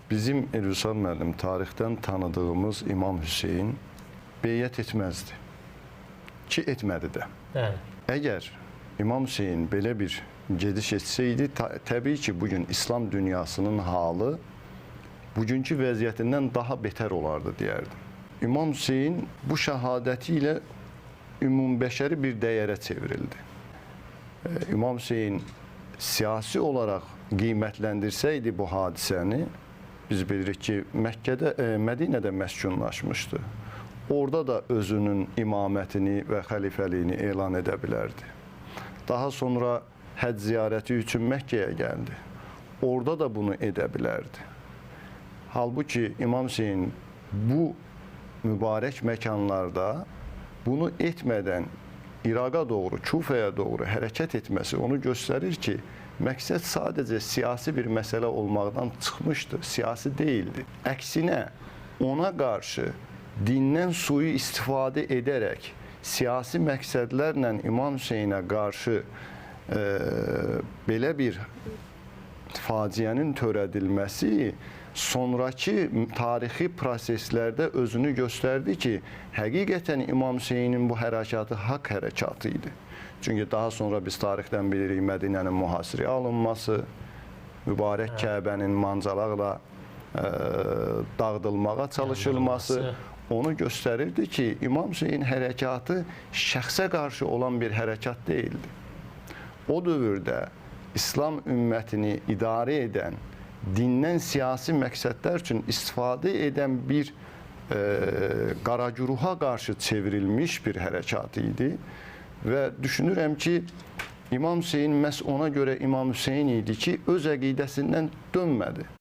Bizim Elvüsal müəllim tarixdən tanıdığımız İmam Hüseyin beyyət etməzdi. Ki, etmədi də. Bəli. Əgər İmam Hüseyin belə bir gediş etsəydi, təbii ki, bugün İslam dünyasının halı bugünkü vəziyyətindən daha betər olardı, deyərdim. İmam Hüseyin bu şəhadəti ilə ümumbəşəri bir dəyərə çevrildi. İmam Hüseyin siyasi olaraq qiymətləndirsəydi bu hadisəni, biz bilirik ki, Mədinədə məskunlaşmışdı. Orada da özünün imamətini və xəlifəliyini elan edə bilərdi. Daha sonra həcc ziyarəti üçün Məkkəyə gəldi. Orada da bunu edə bilərdi. Halbuki İmam Hüseyin bu mübarək məkanlarda bunu etmədən İraqa doğru, Kufəyə doğru hərəkət etməsi onu göstərir ki, məqsəd sadəcə siyasi bir məsələ olmaqdan çıxmışdı, siyasi deyildi. Əksinə, ona qarşı dindən suyu istifadə edərək siyasi məqsədlərlə İmam Hüseynə qarşı belə bir faciənin törədilməsi sonraki tarixi proseslərdə özünü göstərdi ki, həqiqətən İmam Hüseynin bu hərəkatı haqq hərəkatı idi. Çünki daha sonra biz tarixdən bilirik Mədinənin mühasirəyə alınması, mübarək Kəbənin mancalaqla dağıdılmağa çalışılması onu göstərirdi ki, İmam Hüseyin hərəkatı şəxsə qarşı olan bir hərəkat deyildi. O dövrdə İslam ümmətini idarə edən, dindən siyasi məqsədlər üçün istifadə edən bir qaragüruha qarşı çevrilmiş bir hərəkat idi. Və düşünürəm ki, İmam Hüseyin məhz ona görə İmam Hüseyin idi ki, öz əqidəsindən dönmədi.